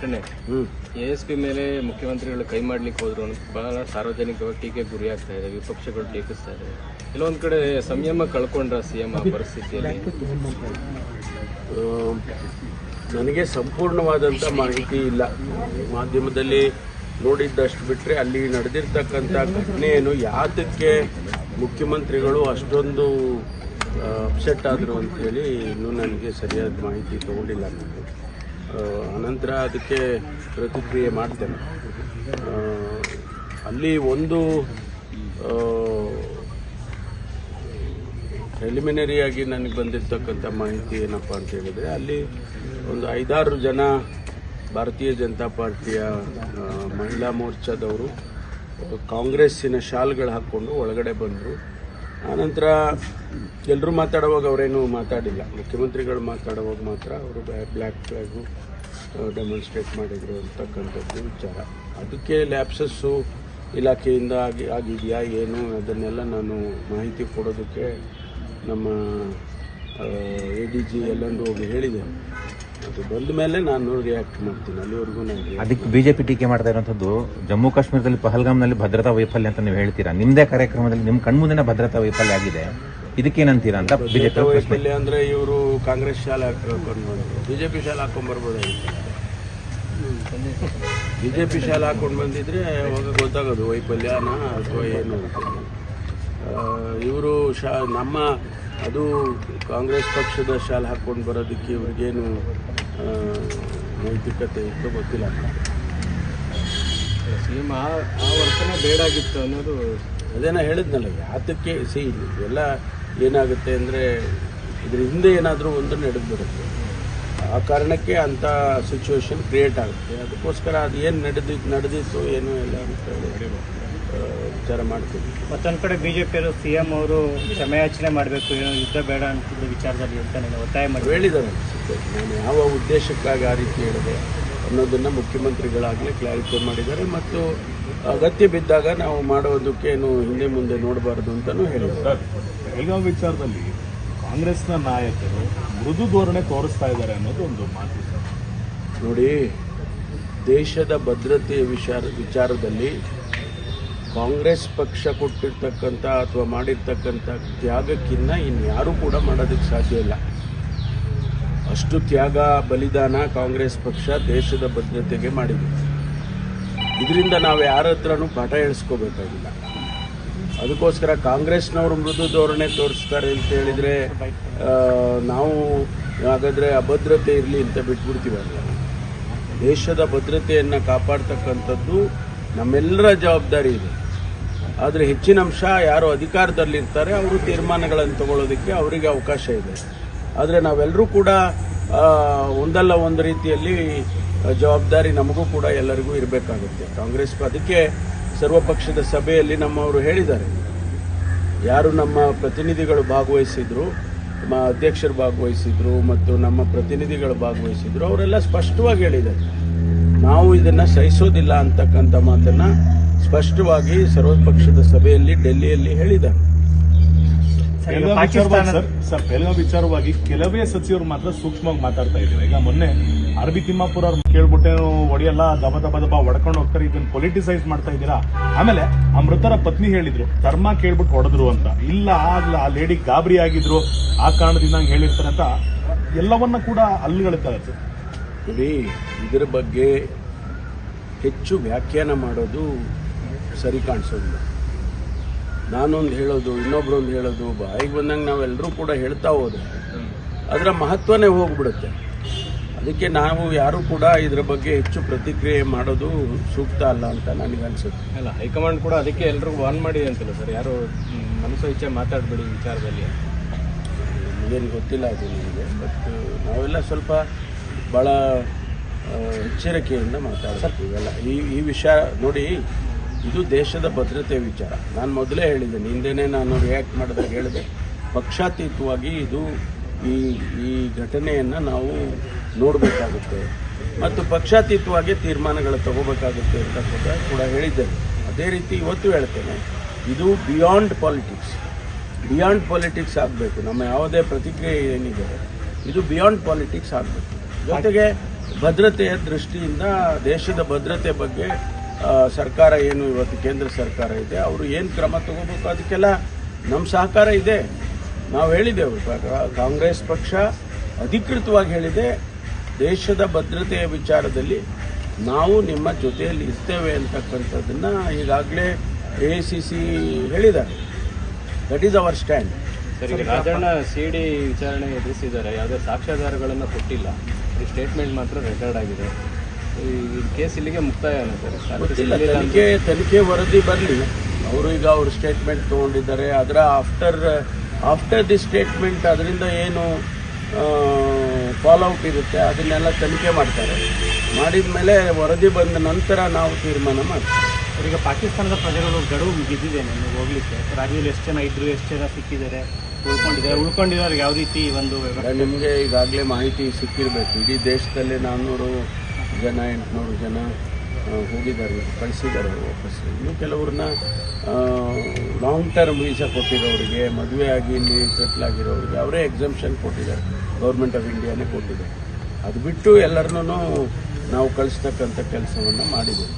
ಘಟನೆ ASP ಮೇಲೆ ಮುಖ್ಯಮಂತ್ರಿಗಳು ಕೈ ಮಾಡ್ಲಿಕ್ಕೆ ಹೋದ್ರು ಅಂತ ಬಹಳ ಸಾರ್ವಜನಿಕವಾಗಿ ಟೀಕೆ ಗುರಿ ಆಗ್ತಾ ಇದೆ, ವಿಪಕ್ಷಗಳು ಟೀಕಿಸ್ತಾ ಇದೆ. ಕೆಲವೊಂದು ಕಡೆ ಸಂಯಮ ಕಳ್ಕೊಂಡ್ರ CM ಆ ಪರಿಸ್ಥಿತಿಯಲ್ಲಿ. ನನಗೆ ಸಂಪೂರ್ಣವಾದಂಥ ಮಾಹಿತಿ ಇಲ್ಲ. ಮಾಧ್ಯಮದಲ್ಲಿ ನೋಡಿದ್ದಷ್ಟು ಬಿಟ್ಟರೆ ಅಲ್ಲಿ ನಡೆದಿರ್ತಕ್ಕಂಥ ಘಟನೆಯನ್ನು ಯಾತಕ್ಕೆ ಮುಖ್ಯಮಂತ್ರಿಗಳು ಅಷ್ಟೊಂದು ಅಪ್ಸೆಟ್ ಆದರು ಅಂತೇಳಿ ಇನ್ನೂ ನನಗೆ ಸರಿಯಾದ ಮಾಹಿತಿ ತಗೊಂಡಿಲ್ಲ ನಾನು. ಅನಂತರ ಅದಕ್ಕೆ ಪ್ರತಿಕ್ರಿಯೆ ಮಾಡ್ತೇನೆ. ಅಲ್ಲಿ ಒಂದು ಪ್ರಿಲಿಮಿನರಿಯಾಗಿ ನನಗೆ ಬಂದಿರತಕ್ಕಂಥ ಮಾಹಿತಿ ಏನಪ್ಪ ಅಂತ ಹೇಳಿದರೆ, ಅಲ್ಲಿ ಒಂದು 5-6 ಜನ ಭಾರತೀಯ ಜನತಾ ಪಾರ್ಟಿಯ ಮಹಿಳಾ ಮೋರ್ಚಾದವರು ಕಾಂಗ್ರೆಸ್ಸಿನ ಶಾಲ್ಗಳು ಹಾಕ್ಕೊಂಡು ಒಳಗಡೆ ಬಂದರು. ಆನಂತರ ಎಲ್ಲರೂ ಮಾತಾಡುವಾಗ ಅವರೇನು ಮಾತಾಡಿಲ್ಲ. ಮುಖ್ಯಮಂತ್ರಿಗಳು ಮಾತಾಡುವಾಗ ಮಾತ್ರ ಅವರು ಬ್ಲ್ಯಾಕ್ ಫ್ಲ್ಯಾಗು ಡೆಮಾನ್ಸ್ಟ್ರೇಟ್ ಮಾಡಿದರು ಅಂತಕ್ಕಂಥದ್ದು ವಿಚಾರ. ಅದಕ್ಕೆ ಲ್ಯಾಪ್ಸಸ್ಸು ಇಲಾಖೆಯಿಂದ ಆಗಿದೆಯಾ ಏನು ಅದನ್ನೆಲ್ಲ ನಾನು ಮಾಹಿತಿ ಕೊಡೋದಕ್ಕೆ ನಮ್ಮ ADG ಎಲ್ಲಂದು ಹೋಗಿ ಹೇಳಿದ್ದೇನೆ. ಅದು ಬಂದ ಮೇಲೆ ನಾನು ರಿಯಾಕ್ಟ್ ಮಾಡ್ತೀನಿ. ಅಲ್ಲಿವರೆಗೂ ನಾನು ಅದಕ್ಕೆ BJP ಟೀಕೆ ಮಾಡ್ತಾ ಇರುವಂಥದ್ದು ಜಮ್ಮು ಕಾಶ್ಮೀರದಲ್ಲಿ ಪಹಲ್ಗಾಮ್ನಲ್ಲಿ ಭದ್ರತಾ ವೈಫಲ್ಯ ಅಂತ ನೀವು ಹೇಳ್ತೀರಾ. ನಿಮ್ಮದೇ ಕಾರ್ಯಕ್ರಮದಲ್ಲಿ ನಿಮ್ಮ ಕಣ್ಮುಂದಿನ ಭದ್ರತಾ ವೈಫಲ್ಯ ಆಗಿದೆ, ಇದಕ್ಕೇನಂತೀರಾ ಅಂತ ಬಿಜೆಪಿ ವೈಫಲ್ಯ ಅಂದರೆ ಇವರು ಕಾಂಗ್ರೆಸ್ ಶಾಲೆ ಹಾಕೊಂಡು ಬಂದರು, BJP ಶಾಲೆ ಹಾಕೊಂಡ್ಬರ್ಬೋದಾಗಿತ್ತು. BJP ಶಾಲೆ ಹಾಕೊಂಡು ಬಂದಿದ್ರೆ ಅವಾಗ ಗೊತ್ತಾಗೋದು ವೈಫಲ್ಯನ ಅಥವಾ ಏನು ಅಂತ. ಇವರು ನಮ್ಮ ಅದು ಕಾಂಗ್ರೆಸ್ ಪಕ್ಷದ ಶಾಲೆ ಹಾಕ್ಕೊಂಡು ಬರೋದಕ್ಕೆ ಇವ್ರಿಗೇನು ನೈತಿಕತೆ ಇತ್ತು ಗೊತ್ತಿಲ್ಲ. CM ಆ ವರ್ತನೆ ಬೇಡಾಗಿತ್ತು ಅನ್ನೋದು ಅದೇನ ಹೇಳಿದ್ನಲ್ಲ. ಯಾತಕ್ಕೆ ಎಲ್ಲ ಏನಾಗುತ್ತೆ ಅಂದರೆ ಇದ್ರ ಹಿಂದೆ ಏನಾದರೂ ಒಂದು ನಡೆದ್ಬಿಡುತ್ತೆ. ಆ ಕಾರಣಕ್ಕೆ ಅಂಥ ಸಿಚುವೇಶನ್ ಕ್ರಿಯೇಟ್ ಆಗುತ್ತೆ. ಅದಕ್ಕೋಸ್ಕರ ಅದು ಏನು ನಡೆದಿತ್ತು ಏನು ಎಲ್ಲ ಅಂತ ಹೇಳಿ ವಿಚಾರ ಮಾಡ್ತೀವಿ. ಮತ್ತೊಂದು ಕಡೆ BJಪಿಯವರು CM ಅವರು ಕ್ಷಮೆಯಾಚನೆ ಮಾಡಬೇಕು, ಏನೋ ಯುದ್ಧ ಬೇಡ ಅಂತ ವಿಚಾರದಲ್ಲಿ ಅಂತ ನಾನು ಒತ್ತಾಯ ಮಾಡಿ ಹೇಳಿದ್ದಾರೆ. ನಾನು ಯಾವ ಉದ್ದೇಶಕ್ಕಾಗಿ ಆ ರೀತಿ ಹೇಳಿದೆ ಅನ್ನೋದನ್ನು ಮುಖ್ಯಮಂತ್ರಿಗಳಾಗಲೇ ಕ್ಲಾರಿಫೈ ಮಾಡಿದ್ದಾರೆ. ಮತ್ತು ಅಗತ್ಯ ಬಿದ್ದಾಗ ನಾವು ಮಾಡೋದಕ್ಕೇನು ಹಿಂದೆ ಮುಂದೆ ನೋಡಬಾರ್ದು ಅಂತಲೂ ಹೇಳಿದ್ದಾರೆ. ಬೆಳಗಾವಿ ವಿಚಾರದಲ್ಲಿ ಕಾಂಗ್ರೆಸ್ನ ನಾಯಕರು ಮೃದು ಧೋರಣೆ ತೋರಿಸ್ತಾ ಇದ್ದಾರೆ ಅನ್ನೋದು ಒಂದು ಮಾತು. ನೋಡಿ, ದೇಶದ ಭದ್ರತೆಯ ವಿಚಾರದಲ್ಲಿ ಕಾಂಗ್ರೆಸ್ ಪಕ್ಷ ಕೊಟ್ಟಿರ್ತಕ್ಕಂಥ ಅಥವಾ ಮಾಡಿರ್ತಕ್ಕಂಥ ತ್ಯಾಗಕ್ಕಿಂತ ಇನ್ಯಾರೂ ಕೂಡ ಮಾಡೋದಕ್ಕೆ ಸಾಧ್ಯ ಇಲ್ಲ. ಅಷ್ಟು ತ್ಯಾಗ ಬಲಿದಾನ ಕಾಂಗ್ರೆಸ್ ಪಕ್ಷ ದೇಶದ ಭದ್ರತೆಗೆ ಮಾಡಿದೆ. ಇದರಿಂದ ನಾವು ಯಾರ ಹತ್ರನೂ ಪಾಠ ಹೇಳಿಸ್ಕೋಬೇಕಾಗಿಲ್ಲ. ಅದಕ್ಕೋಸ್ಕರ ಕಾಂಗ್ರೆಸ್ನವರು ಮೃದು ಧೋರಣೆ ತೋರಿಸ್ತಾರೆ ಅಂತ ಹೇಳಿದರೆ ನಾವು ಹಾಗಾದರೆ ಅಭದ್ರತೆ ಇರಲಿ ಅಂತ ಬಿಟ್ಬಿಡ್ತೀವಲ್ಲ. ದೇಶದ ಭದ್ರತೆಯನ್ನು ಕಾಪಾಡ್ತಕ್ಕಂಥದ್ದು ನಮ್ಮೆಲ್ಲರ ಜವಾಬ್ದಾರಿ ಇದೆ. ಆದರೆ ಹೆಚ್ಚಿನ ಅಂಶ ಯಾರು ಅಧಿಕಾರದಲ್ಲಿರ್ತಾರೆ ಅವರು ತೀರ್ಮಾನಗಳನ್ನು ತಗೊಳ್ಳೋದಕ್ಕೆ ಅವರಿಗೆ ಅವಕಾಶ ಇದೆ. ಆದರೆ ನಾವೆಲ್ಲರೂ ಕೂಡ ಒಂದಲ್ಲ ಒಂದು ರೀತಿಯಲ್ಲಿ ಜವಾಬ್ದಾರಿ ನಮಗೂ ಕೂಡ ಎಲ್ಲರಿಗೂ ಇರಬೇಕಾಗುತ್ತೆ. ಕಾಂಗ್ರೆಸ್ ಅದಕ್ಕೆ ಸರ್ವಪಕ್ಷದ ಸಭೆಯಲ್ಲಿ ನಮ್ಮವರು ಹೇಳಿದ್ದಾರೆ. ಯಾರು ನಮ್ಮ ಪ್ರತಿನಿಧಿಗಳು ಭಾಗವಹಿಸಿದ್ರು, ನಮ್ಮ ಅಧ್ಯಕ್ಷರು ಭಾಗವಹಿಸಿದ್ರು ಮತ್ತು ನಮ್ಮ ಪ್ರತಿನಿಧಿಗಳು ಭಾಗವಹಿಸಿದ್ರು, ಅವರೆಲ್ಲ ಸ್ಪಷ್ಟವಾಗಿ ಹೇಳಿದ್ದಾರೆ ನಾವು ಇದನ್ನು ಸಹಿಸೋದಿಲ್ಲ ಅಂತಕ್ಕಂಥ ಮಾತನ್ನು ಸ್ಪಷ್ಟವಾಗಿ ಸರ್ವಪಕ್ಷದ ಸಭೆಯಲ್ಲಿ ಡೆಲ್ಲಿಯಲ್ಲಿ ಹೇಳಿದ್ದಾರೆ. ಬೆಳಗಾವಿ ವಿಚಾರವಾಗಿ ಕೆಲವೇ ಸಚಿವರು ಮಾತ್ರ ಸೂಕ್ಷ್ಮವಾಗಿ ಮಾತಾಡ್ತಾ ಇದ್ದಾರೆ. ಈಗ ಮೊನ್ನೆ ಅರಬಿ ತಿಮ್ಮಾಪುರ ಅವ್ರು ಕೇಳ್ಬಿಟ್ಟೇನು ಒಡೆಯಲ್ಲ, ದಬ ಹೊಡ್ಕೊಂಡು ಹೋಗ್ತಾರೆ, ಇದನ್ನ ಪೊಲಿಟಿಸೈಸ್ ಮಾಡ್ತಾ ಇದ್ದೀರಾ. ಆಮೇಲೆ ಆ ಮೃತರ ಪತ್ನಿ ಹೇಳಿದ್ರು ಧರ್ಮ ಕೇಳ್ಬಿಟ್ಟು ಹೊಡೆದ್ರು ಅಂತ. ಇಲ್ಲ ಆ ಲೇಡಿ ಗಾಬರಿ ಆಗಿದ್ರು, ಆ ಕಾರಣದಿಂದ ಹೇಳಿರ್ತಾರೆ ಅಂತ ಎಲ್ಲವನ್ನ ಕೂಡ ಅಲ್ಲುಗಳಿದ್ದಾರೆ. ನೋಡಿ, ಇದರ ಬಗ್ಗೆ ಹೆಚ್ಚು ವ್ಯಾಖ್ಯಾನ ಮಾಡೋದು ಸರಿ ಕಾಣಿಸೋದಿಲ್ಲ. ನಾನೊಂದು ಹೇಳೋದು, ಇನ್ನೊಬ್ರೊಂದು ಹೇಳೋದು, ಬಾಯಿಗೆ ಬಂದಂಗೆ ನಾವೆಲ್ಲರೂ ಕೂಡ ಹೇಳ್ತಾ ಹೋದ್ರೆ ಅದರ ಮಹತ್ವನೇ ಹೋಗ್ಬಿಡುತ್ತೆ. ಅದಕ್ಕೆ ನಾವು ಯಾರೂ ಕೂಡ ಇದರ ಬಗ್ಗೆ ಹೆಚ್ಚು ಪ್ರತಿಕ್ರಿಯೆ ಮಾಡೋದು ಸೂಕ್ತ ಅಲ್ಲ ಅಂತ ನನಗೆ ಅನಿಸುತ್ತೆ. ಅಲ್ಲ, ಹೈಕಮಾಂಡ್ ಕೂಡ ಅದಕ್ಕೆ ಎಲ್ಲರೂ ವಾರ್ನ್ ಮಾಡಿದೆ ಅಂತಲ್ಲ ಸರ್, ಯಾರು ಮನಸ್ಸು ಇಚ್ಛೆ ಮಾತಾಡಬೇಡಿ ವಿಚಾರದಲ್ಲಿ. ಏನು ಗೊತ್ತಿಲ್ಲ ಅದು ನನಗೆ. ಬಟ್ ನಾವೆಲ್ಲ ಸ್ವಲ್ಪ ಭಾಳ ಎಚ್ಚರಿಕೆಯಿಂದ ಮಾತಾಡ್ತೀವಲ್ಲ ಈ ವಿಷಯ. ನೋಡಿ, ಇದು ದೇಶದ ಭದ್ರತೆ ವಿಚಾರ. ನಾನು ಮೊದಲೇ ಹೇಳಿದ್ದೇನೆ, ಹಿಂದೆನೇ ನಾನು ರಿಯಾಕ್ಟ್ ಮಾಡಿದಾಗ ಹೇಳಿದೆ, ಪಕ್ಷಾತೀತವಾಗಿ ಇದು ಈ ಘಟನೆಯನ್ನು ನಾವು ನೋಡಬೇಕಾಗುತ್ತೆ ಮತ್ತು ಪಕ್ಷಾತೀತವಾಗಿ ತೀರ್ಮಾನಗಳು ತಗೋಬೇಕಾಗುತ್ತೆ ಅಂತ ಕೂಡ ಹೇಳಿದ್ದೇನೆ. ಅದೇ ರೀತಿ ಇವತ್ತು ಹೇಳ್ತೇನೆ, ಇದು ಬಿಯಾಂಡ್ ಪಾಲಿಟಿಕ್ಸ್ ಆಗಬೇಕು. ನಮ್ಮ ಯಾವುದೇ ಪ್ರತಿಕ್ರಿಯೆ ಏನಿದೆ ಇದು ಬಿಯಾಂಡ್ ಪಾಲಿಟಿಕ್ಸ್ ಆಗಬೇಕು. ಜೊತೆಗೆ ಭದ್ರತೆಯ ದೃಷ್ಟಿಯಿಂದ ದೇಶದ ಭದ್ರತೆ ಬಗ್ಗೆ ಸರ್ಕಾರ ಏನು ಇವತ್ತು ಕೇಂದ್ರ ಸರ್ಕಾರ ಇದೆ ಅವರು ಏನು ಕ್ರಮ ತಗೋಬೇಕು ಅದಕ್ಕೆಲ್ಲ ನಮ್ಮ ಸಹಕಾರ ಇದೆ. ನಾವು ಹೇಳಿದೆವು, ಕಾಂಗ್ರೆಸ್ ಪಕ್ಷ ಅಧಿಕೃತವಾಗಿ ಹೇಳಿದೆ, ದೇಶದ ಭದ್ರತೆಯ ವಿಚಾರದಲ್ಲಿ ನಾವು ನಿಮ್ಮ ಜೊತೆಯಲ್ಲಿ ಇರ್ತೇವೆ ಅಂತಕ್ಕಂಥದ್ದನ್ನ ಈಗಾಗಲೇ AICC ಹೇಳಿದ್ದಾರೆ. That is our stand. Sir, ಈಗ ರಾಜಣ್ಣ ಸಿಡಿ ವಿಚಾರಣೆ ಎದುರಿಸಿದ್ದಾರೆ, ಯಾವುದೇ ಸಾಕ್ಷ್ಯಾಧಾರಗಳನ್ನು ಕೊಟ್ಟಿಲ್ಲ, ಈ ಸ್ಟೇಟ್ಮೆಂಟ್ ಮಾತ್ರ ರೆಕಾರ್ಡ್ ಆಗಿದೆ. ಈ ಕೇಸ್ ಇಲ್ಲಿಗೆ ಮುಕ್ತಾಯ ಅನ್ನೋ ಗೊತ್ತಿಲ್ಲ, ತನಿಖೆ ವರದಿ ಬರಲಿ. ಅವರು ಈಗ ಅವ್ರ ಸ್ಟೇಟ್ಮೆಂಟ್ ತೊಗೊಂಡಿದ್ದಾರೆ, ಅದರ ಆಫ್ಟರ್ ದಿ ಸ್ಟೇಟ್ಮೆಂಟ್ ಅದರಿಂದ ಏನು ಫಾಲೋಔಟ್ ಇರುತ್ತೆ ಅದನ್ನೆಲ್ಲ ತನಿಖೆ ಮಾಡ್ತಾರೆ. ಮಾಡಿದ ಮೇಲೆ ವರದಿ ಬಂದ ನಂತರ ನಾವು ತೀರ್ಮಾನ ಮಾಡ್ತೀವಿ. ಈಗ ಪಾಕಿಸ್ತಾನದ ಪ್ರಜೆಗಳು ಗಡುವು ಮುಗಿದಿದೆ ನೀವು ಹೋಗ್ಲಿಕ್ಕೆ. ರಾಜ್ಯದಲ್ಲಿ ಎಷ್ಟು ಜನ ಇದ್ರು, ಎಷ್ಟು ಜನ ಸಿಕ್ಕಿದ್ದಾರೆ, ಉಳ್ಕೊಂಡಿರೋರಿಗೆ ಯಾವ ರೀತಿ ಒಂದು ನಿಮಗೆ ಈಗಾಗಲೇ ಮಾಹಿತಿ ಸಿಕ್ಕಿರಬೇಕು. ಇಡೀ ದೇಶದಲ್ಲೇ 400 ಜನ 800 ಜನ ಹೋಗಿದ್ದಾರೆ, ಕಳಿಸಿದ್ದಾರೆ ವಾಪಸ್. ಇನ್ನು ಕೆಲವ್ರನ್ನ ಲಾಂಗ್ ಟರ್ಮ್ ವೀಸಾ ಕೊಟ್ಟಿರೋರಿಗೆ, ಮದುವೆ ಆಗಿ ಇಲ್ಲಿ ಸೆಟ್ಲ್ ಆಗಿರೋರಿಗೆ ಅವರೇ ಎಕ್ಸಂಪ್ಷನ್ ಕೊಟ್ಟಿದ್ದಾರೆ, ಗೌರ್ಮೆಂಟ್ ಆಫ್ ಇಂಡಿಯಾನೇ ಕೊಟ್ಟಿದ್ದಾರೆ. ಅದು ಬಿಟ್ಟು ಎಲ್ಲರನ್ನೂ ನಾವು ಕಳಿಸ್ತಕ್ಕಂಥ ಕೆಲಸವನ್ನು ಮಾಡಿದ್ದೇವೆ.